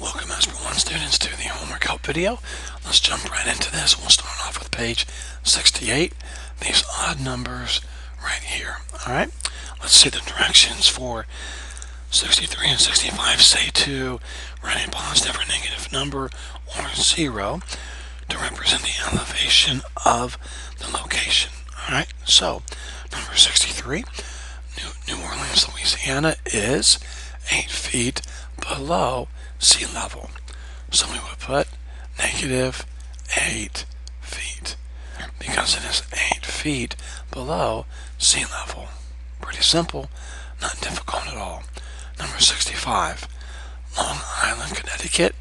Welcome Algebra 1 students to the homework help video. Let's jump right into this. We'll start off with page 68. These odd numbers right here. Alright, let's see the directions for 63 and 65 say to write a positive or negative number or 0 to represent the elevation of the location. Alright, so number 63, New Orleans, Louisiana is 8 feet below sea level. So we would put negative 8 feet because it is 8 feet below sea level. Pretty simple, not difficult at all. Number 65, Long Island, Connecticut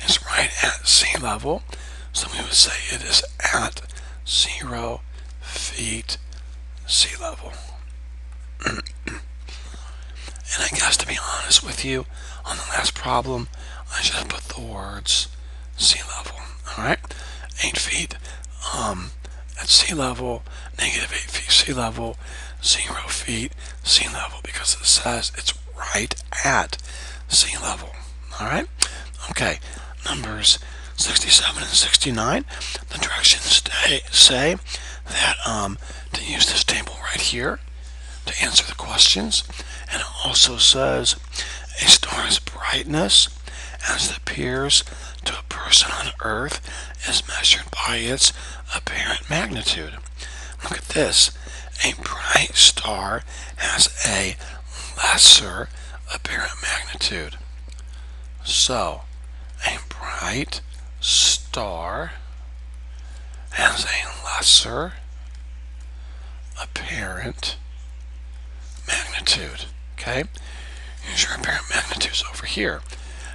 is right at sea level. So we would say it is at 0 feet sea level. And I guess to be honest with you, on the last problem, I should have put the words sea level. Alright? 8 feet at sea level, negative 8 feet sea level, 0 feet sea level, because it says it's right at sea level. Alright? Okay, numbers 67 and 69, the directions say that to use this table right here to answer the questions, and it also says a star's brightness as it appears to a person on Earth is measured by its apparent magnitude. Look at this. A bright star has a lesser apparent magnitude. So, a bright star has a lesser apparent magnitude. Okay? Here's your apparent magnitudes over here.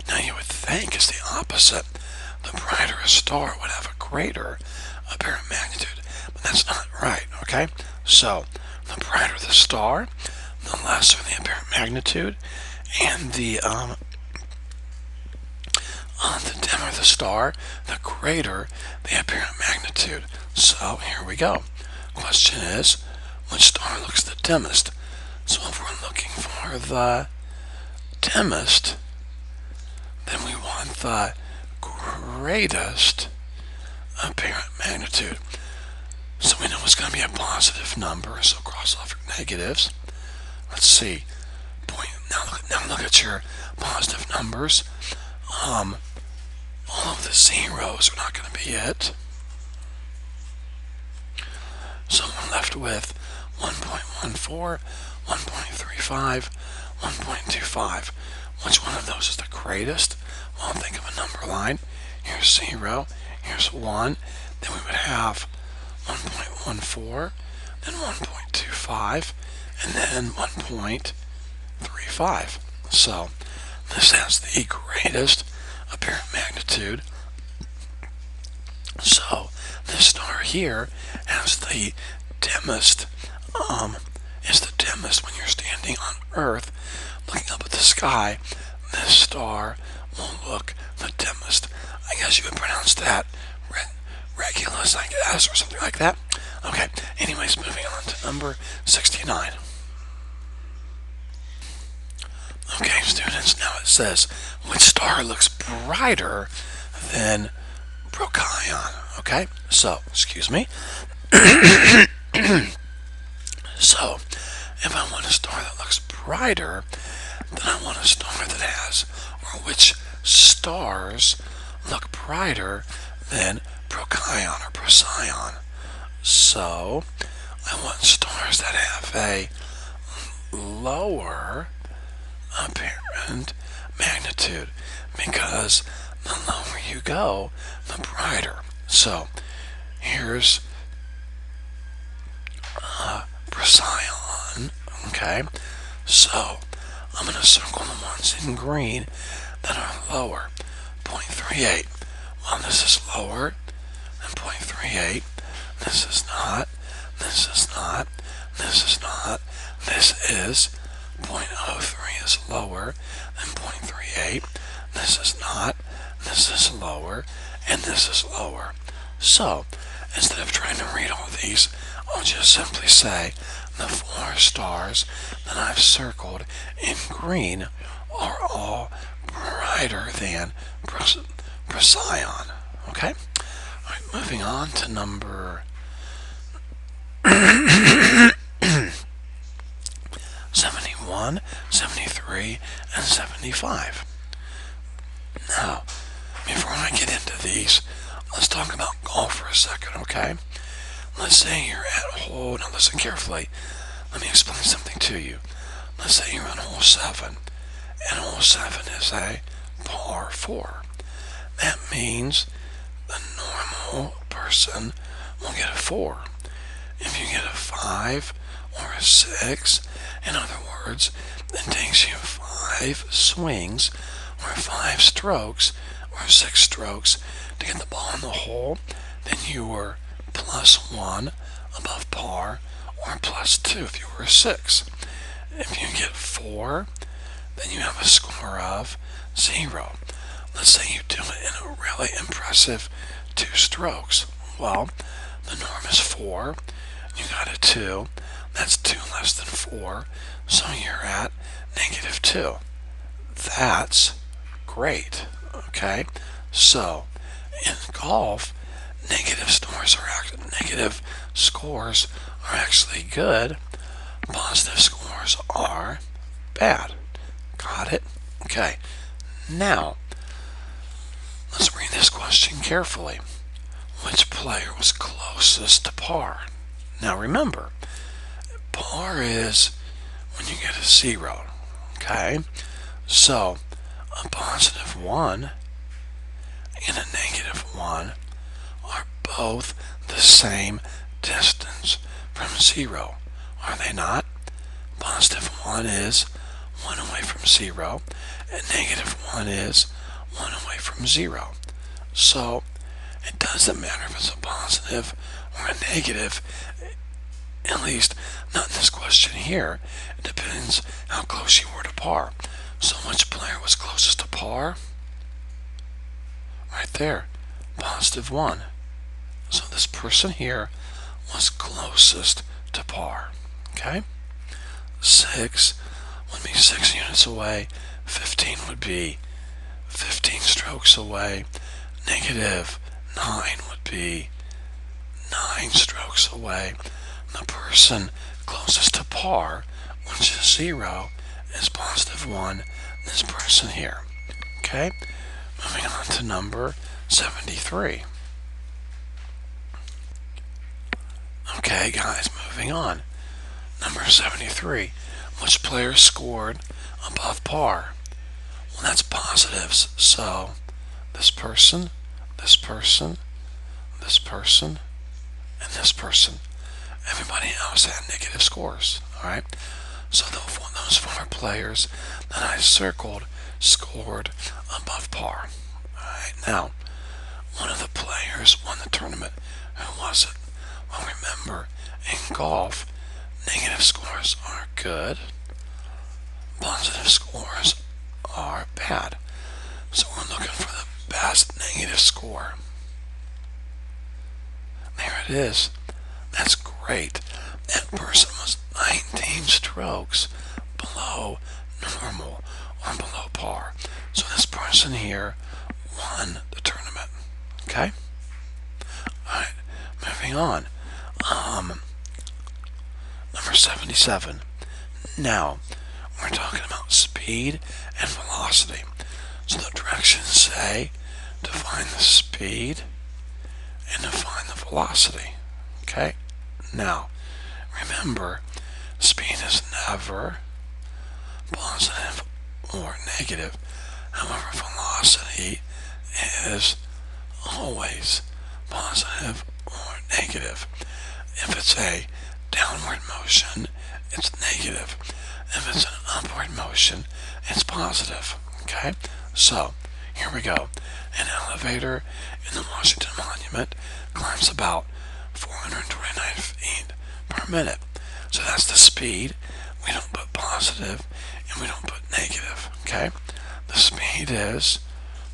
Now you would think it's the opposite. The brighter a star would have a greater apparent magnitude, but that's not right, okay? So, the brighter the star, the lesser the apparent magnitude, and the dimmer the star, the greater the apparent magnitude. So, here we go. Question is, which star looks the dimmest? So if we're looking for the dimmest, then we want the greatest apparent magnitude. So we know it's going to be a positive number, so cross off your negatives. Let's see. Now look at your positive numbers. All of the zeros are not going to be it. So we're left with 1.14, 1.35, 1.25. Which one of those is the greatest? Well, think of a number line. Here's 0, here's 1, then we would have 1.14, then 1.25, and then 1.35. So, this has the greatest apparent magnitude. So, this star here has the dimmest, is the dimmest when you're standing on Earth looking up at the sky. This star will look the dimmest. I guess you would pronounce that Regulus, I guess, or something like that. Okay, anyways, moving on to number 69. Okay, students, now it says, which star looks brighter than Procyon? Okay, so, excuse me. So, if I want a star that looks brighter, then I want a star that has, or which stars look brighter than Procyon or Procyon. So, I want stars that have a lower apparent magnitude, because the lower you go, the brighter. So, here's Procyon, okay? So, I'm going to circle the ones in green that are lower. 0.38. Well, this is lower than 0.38. This is not. This is not. This is not. This is 0.03 is lower than 0.38. This is not. This is lower. And this is lower. So, instead of trying to read all these, I'll just simply say the 4 stars that I've circled in green are all bright brighter than Procyon. Okay? All right, moving on to number 71, 73, and 75. Now, before I get into these, let's talk about golf for a second, okay? Let's say you're at hole, now listen carefully. Let me explain something to you. Let's say you're on hole 7, and hole 7 is a par 4. That means the normal person will get a 4. If you get a 5 or a 6, in other words, it takes you 5 swings or 5 strokes or 6 strokes to get the ball in the hole, then you were +1 above par or +2 if you were a 6. If you get 4, then you have a score of 0. Let's say you do it in a really impressive 2 strokes. Well, the norm is 4. You got a 2. That's 2 less than 4. So you're at -2. That's great. Okay? So, in golf, negative scores are actually good. Positive scores are bad. Got it? Okay. Now, let's read this question carefully. Which player was closest to par? Now remember, par is when you get a 0. Okay? So, a +1 and a -1 are both the same distance from 0. Are they not? +1 is 1 away from 0, and -1 is 1 away from 0. So, it doesn't matter if it's a positive or a negative, at least not in this question here. It depends how close you were to par. So which player was closest to par? Right there, +1. So this person here was closest to par. Okay? 6 would be 6 units away. 15 would be 15 strokes away. -9 would be 9 strokes away. The person closest to par, which is 0, is +1, this person here. Okay? Moving on to number 73. Okay, guys, moving on. Number 73. Which player scored above par? Well, that's positives. So, this person, this person, this person, and this person. Everybody else had negative scores. Alright? So those 4 players that I circled scored above par. Alright, now, one of the players won the tournament. Who was it? Well, remember, in golf, negative scores are good. Positive scores are bad. So we're looking for the best negative score. There it is. That's great. That person was 19 strokes below normal or below par. So this person here won the tournament. Okay? Alright, moving on. Number 77. Now, we're talking about speed and velocity. So the directions say to find the speed and to find the velocity. Okay? Now, remember, speed is never positive or negative. However, velocity is always positive or negative. If it's a downward motion, it's negative. If it's an upward motion, it's positive. Okay? So, here we go. An elevator in the Washington Monument climbs about 429 feet per minute. So that's the speed. We don't put positive and we don't put negative. Okay? The speed is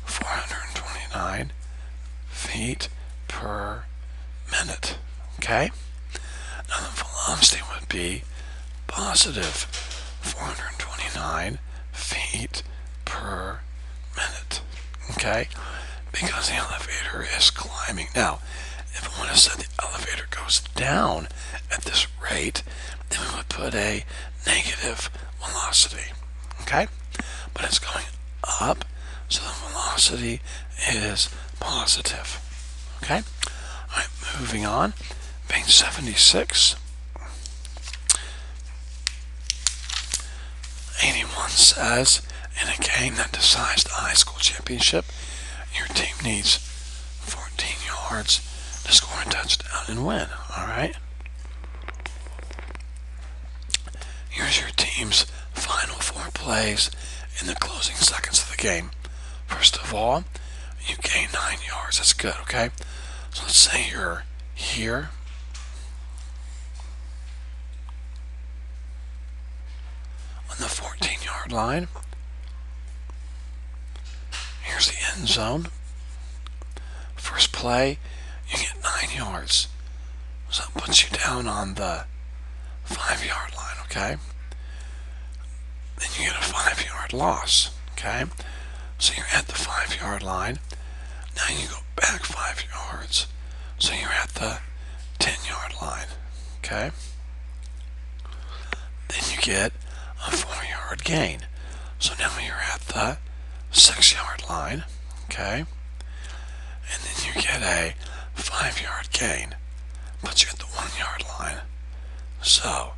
429 feet per minute. Okay? Now the velocity would be positive 429 feet per minute. okay? Because the elevator is climbing. Now, if I want to say the elevator goes down at this rate, then we would put a negative velocity, okay? But it's going up, so the velocity is positive, okay? All right, moving on. Page 76. 81 says, in a game that decides the high school championship, your team needs 14 yards to score a touchdown and win. All right. Here's your team's final 4 plays in the closing seconds of the game. First of all, you gain 9 yards. That's good, okay? So let's say you're here. On the 14-yard line. Here's the end zone. First play, you get 9 yards. So that puts you down on the 5-yard line, okay? Then you get a 5-yard loss, okay? So you're at the 5-yard line. Now you go back 5 yards. So you're at the 10-yard line, okay? Then you get a 4-yard gain. So now you're at the 6-yard line, okay? And then you get a 5-yard gain. Puts you at the 1-yard line. So,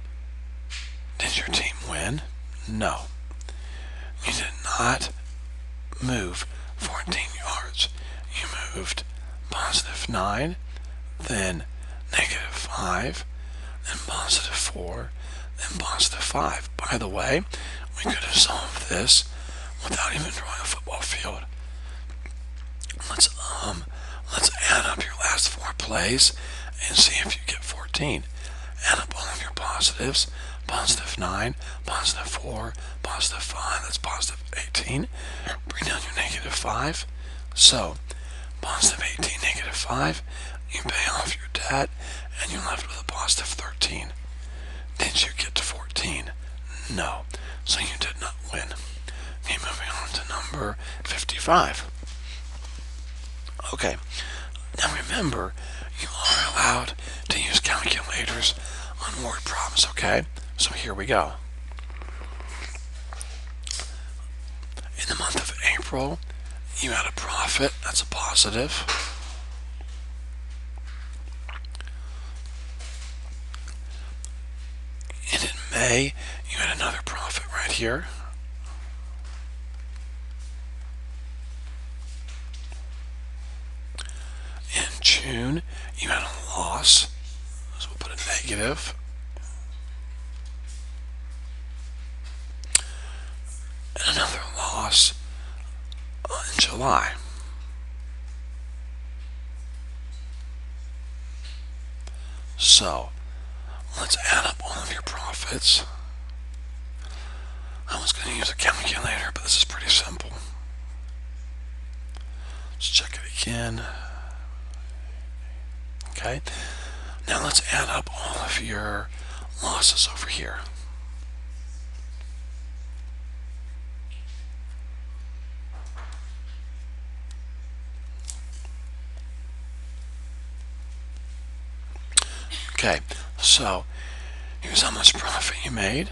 did your team win? No. You did not move 14 yards. You moved positive 9, then negative 5, then positive 4, then positive 5. By the way, we could have solved this without even drawing a football field. Let's add up your last 4 plays and see if you get 14. Add up all of your positives. Positive 9, positive 4, positive 5, that's positive 18. Bring down your negative 5. So, positive 18, negative 5, you pay off your debt, and you're left with a positive 13. Did you get to 14? No. So you did not win. Okay, moving on to number 55. Okay, now remember, you are allowed to use calculators on word problems, okay? So here we go. In the month of April, you had a profit, that's a positive. And in May, you had another profit right here. In June, you had a loss, so we'll put a negative. And another loss in July. So, let's add up all of your profits. I was going to use a calculator, but this is pretty simple. Let's check it again. Okay. Now let's add up all of your losses over here. Okay, so here's how much profit you made.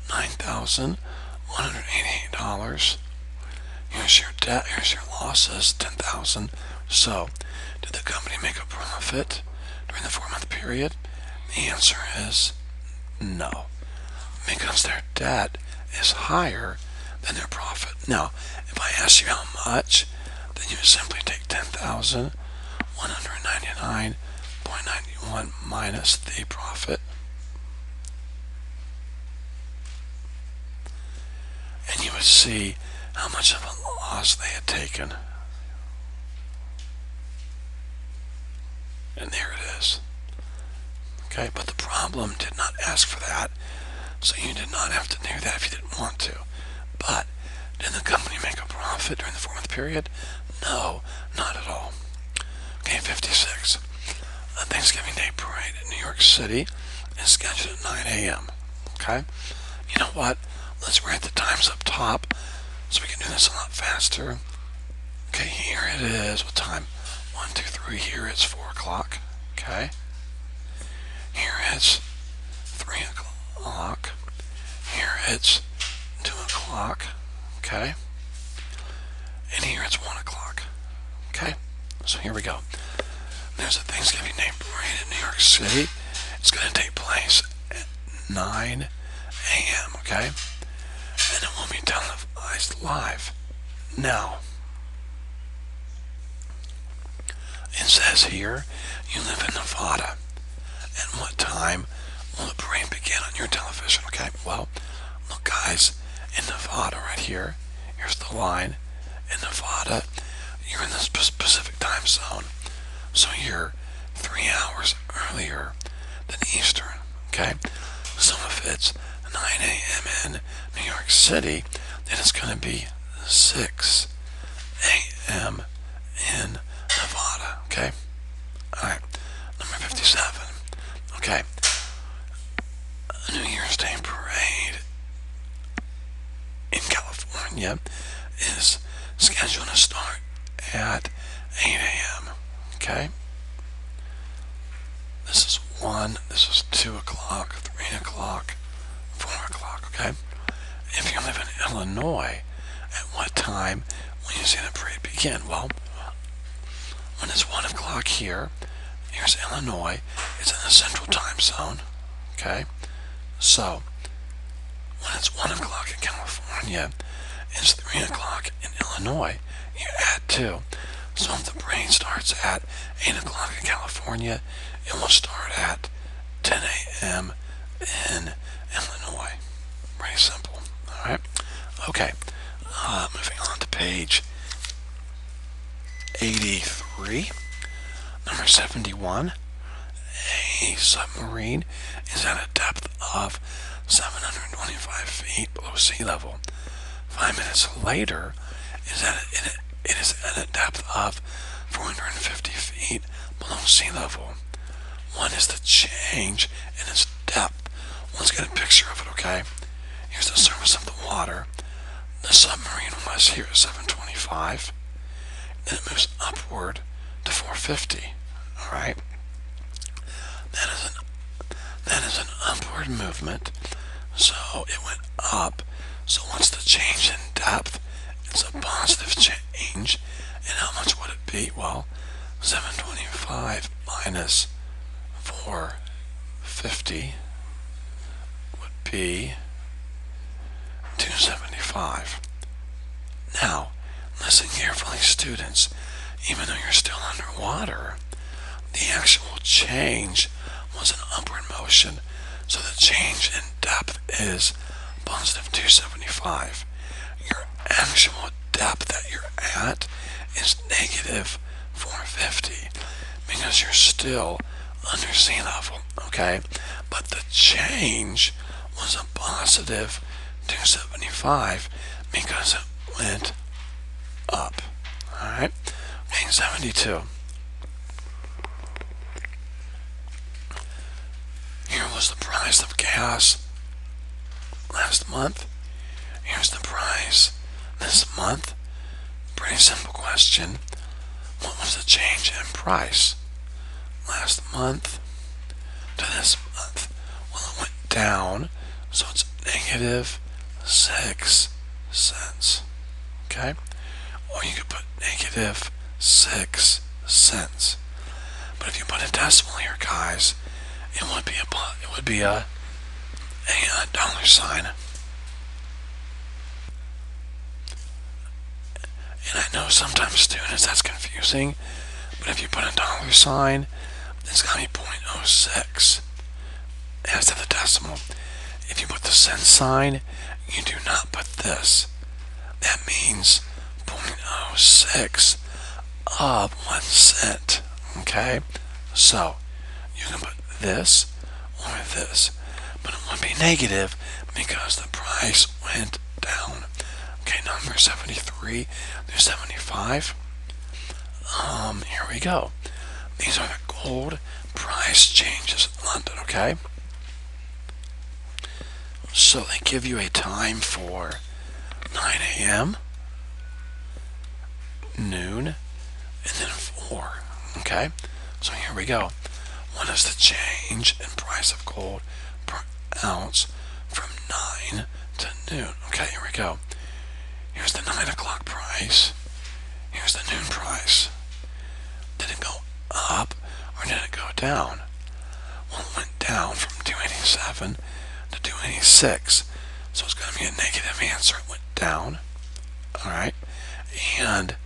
$9,188. Here's your debt, here's your losses, $10,000. So, did the company make a profit during the 4-month period? The answer is no, because their debt is higher than their profit. Now, if I ask you how much, then you simply take 10,199.91 minus the profit, and you would see how much of a loss they had taken. And there it is. Okay, but the problem did not ask for that, so you did not have to do that if you didn't want to. But did the company make a profit during the 4-month period? No, not at all. Okay, 56. A Thanksgiving Day parade in New York City is scheduled at 9 a.m. Okay? You know what? Let's write the times up top so we can do this a lot faster. Okay, here it is. What time? 1, 2, 3. Here it's 4 o'clock. Okay. Here it's 3 o'clock. Here it's 2 o'clock. Okay. And here it's 1 o'clock. Okay. So here we go. There's a Thanksgiving Day parade in New York City. It's going to take place at 9 a.m. Okay. And it will be televised live. Now, it says here, you live in Nevada. At what time will the parade begin on your television? Okay, well, look guys, in Nevada right here, here's the line. In Nevada, you're in the Pacific time zone. So you're 3 hours earlier than Eastern, okay? So if it's 9 a.m. in New York City, then it's going to be 6 a.m. in Nevada, okay? Alright, number 57. Okay, a New Year's Day parade in California is scheduled to start at 8 a.m. Okay? This is 1, this is 2 o'clock, 3 o'clock, 4 o'clock, okay? If you live in Illinois, at what time will you see the parade begin? Well, when it's 1 o'clock here, here's Illinois, it's in the central time zone, okay? So, when it's 1 o'clock in California, it's 3 o'clock in Illinois, you add 2. So if the parade starts at 8 o'clock in California, it will start at 10 a.m. in Illinois. Pretty simple, alright? Okay, moving on to page 83. Number 71, a submarine is at a depth of 725 feet below sea level. 5 minutes later, it is at a depth of 450 feet below sea level. What is the change in its depth? Let's get a picture of it, okay? Here's the surface of the water. The submarine was here at 725. Then it moves upward to 450. Alright? That is an upward movement. So it went up. So what's the change in depth? It's a positive change. And how much would it be? Well, 725 minus 450 would be 275. Now, listen carefully, students. Even though you're still underwater, the actual change was an upward motion. So the change in depth is positive 275. Your actual depth that you're at is negative 450 because you're still under sea level, okay? But the change was a positive 275 because it went up, alright? Okay, 72. Here was the price of gas last month. Here's the price this month. Pretty simple question. What was the change in price last month to this month? Well, it went down, so it's negative 6 cents. Okay? Or you could put negative 6 cents. But if you put a decimal here, guys, it would be a dollar sign. And I know sometimes students that's confusing, but if you put a dollar sign, it's got to be 0.06 as to the decimal. If you put the cent sign, you do not put this. That means 0.06 of 1 cent. Okay? So, you can put this or this, but it would be negative because the price went down. Okay, number 73 through 75. Here we go. These are the gold price changes in London, okay? So they give you a time for 9 a.m., noon, and then 4. Okay, so here we go. What is the change in price of gold per ounce from 9 to noon? Okay, here we go. Here's the 9 o'clock price. Here's the noon price. Did it go up or did it go down? Well, it went down from 287 to 286. So it's going to be a negative answer. It went down. Alright. And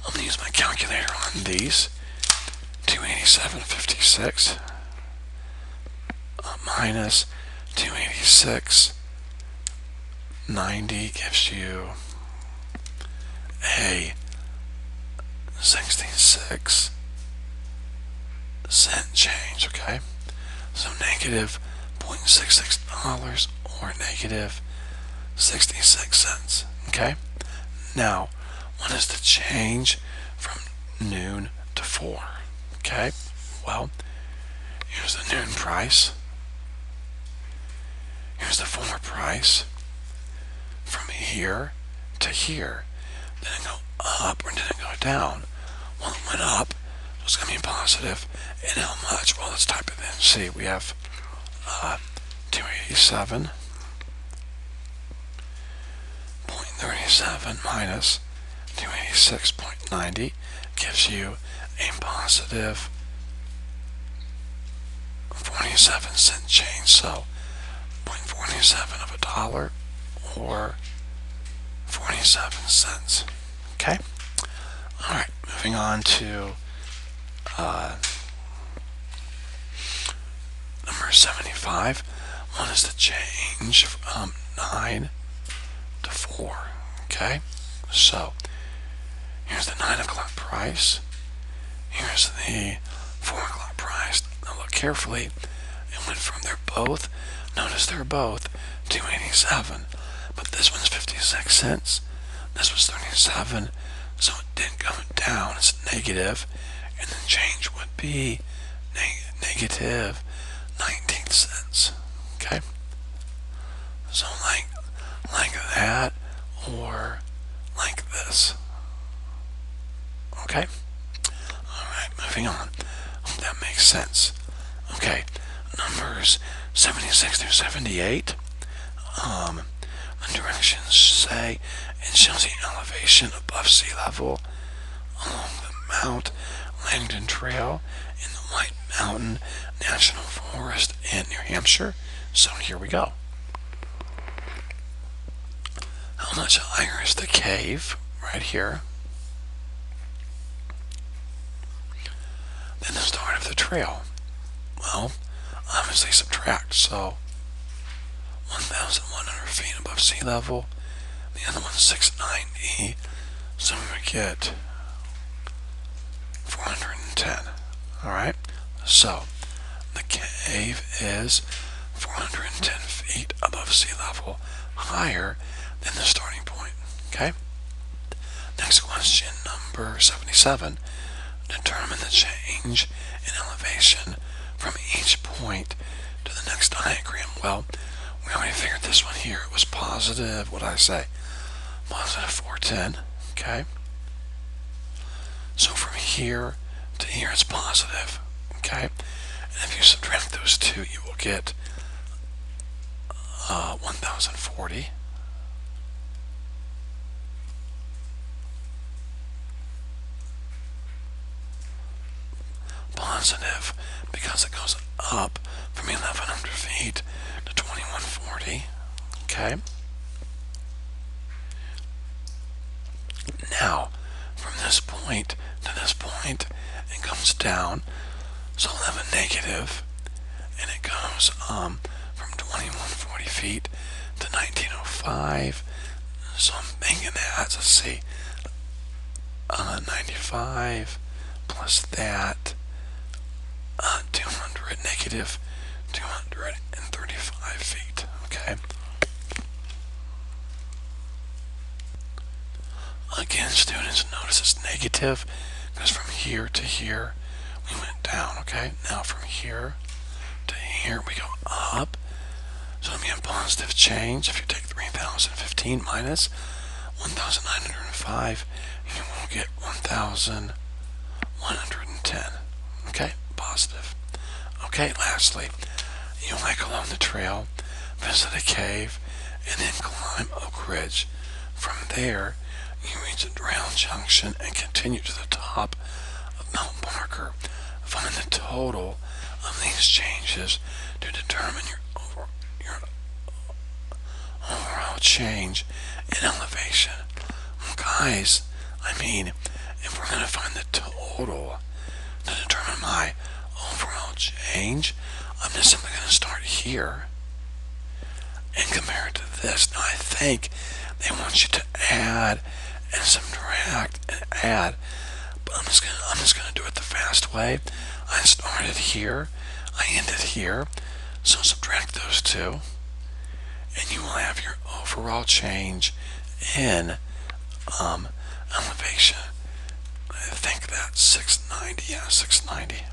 I'm going to use my calculator on these. 287.56 minus 286.90 gives you a 66-cent change, okay? So negative $0.66 or negative 66 cents, okay? Now, what is the change from noon to 4? Okay, well, here's the noon price. Here's the 4 price. From here to here. Did it go up or did it go down? Well, it went up. So it's going to be positive. And how much? Well, let's type it in. See, we have 287.37 minus 286.90 gives you a positive 47-cent change. So 0.47 of a dollar or 47 cents. Okay? Alright, moving on to number 75. What is the change from 9 to 4? Okay? So here's the 9 o'clock price. Here's the 4 o'clock price. Now look carefully. It went from notice they're both 287. But this one's 56 cents. This was 37. So it didn't go down. It's negative. And the change would be negative 19 cents. Okay? So like that or like this. Okay? Alright, moving on. Hope that makes sense. Okay, numbers 76 through 78. The directions say it shows the elevation above sea level along the Mount Langdon Trail in the White Mountain National Forest in New Hampshire. So here we go. How much higher is the cave? Right here. Then the start of the trail. Well, obviously subtract, so 1,100 feet above sea level. The other one's 690, so we would get 410. Alright, so the cave is 410 feet above sea level, higher than the starting point. Okay? Next question, number 77. Determine the change in elevation from each point to the next diagram. Well, we already figured this one here. It was positive, what did I say? Positive 410. Okay? So from here to here it's positive. Okay? And if you subtract those two, you will get 1,040. Positive because it goes up from 1,100 feet to 2,140. Okay? Now, from this point to this point, it comes down, so 11 negative, and it goes from 2,140 feet to 1,905. So I'm making that, let's see, 95 plus that, 200, negative 235 feet. Okay. Again, students, notice it's negative because from here to here we went down. Okay. Now from here to here we go up. So it'll be a positive change. If you take 3,015 minus 1,905, you get 1,110. Okay, positive. Okay, lastly, you hike along the trail, visit a cave, and then climb Oak Ridge. From there, you reach a round junction and continue to the top of Mount Barker. Find the total of these changes to determine your overall change in elevation. Well, guys, I mean, if we're going to find the total to determine my overall change, I'm just simply going to start here and compare it to this. Now, I think they want you to add and subtract and add, but I'm just gonna do it the fast way. I started here, I ended here, so subtract those two, and you will have your overall change in elevation. I think that's 690. Yeah, 690.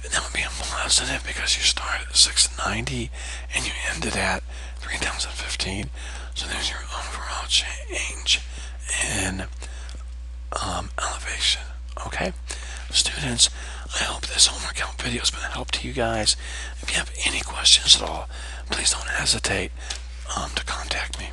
And that would be a positive because you started at 690 and you ended at 3015. So there's your overall change in elevation. Okay, students, I hope this homework help video has been a help to you guys. If you have any questions at all, please don't hesitate to contact me.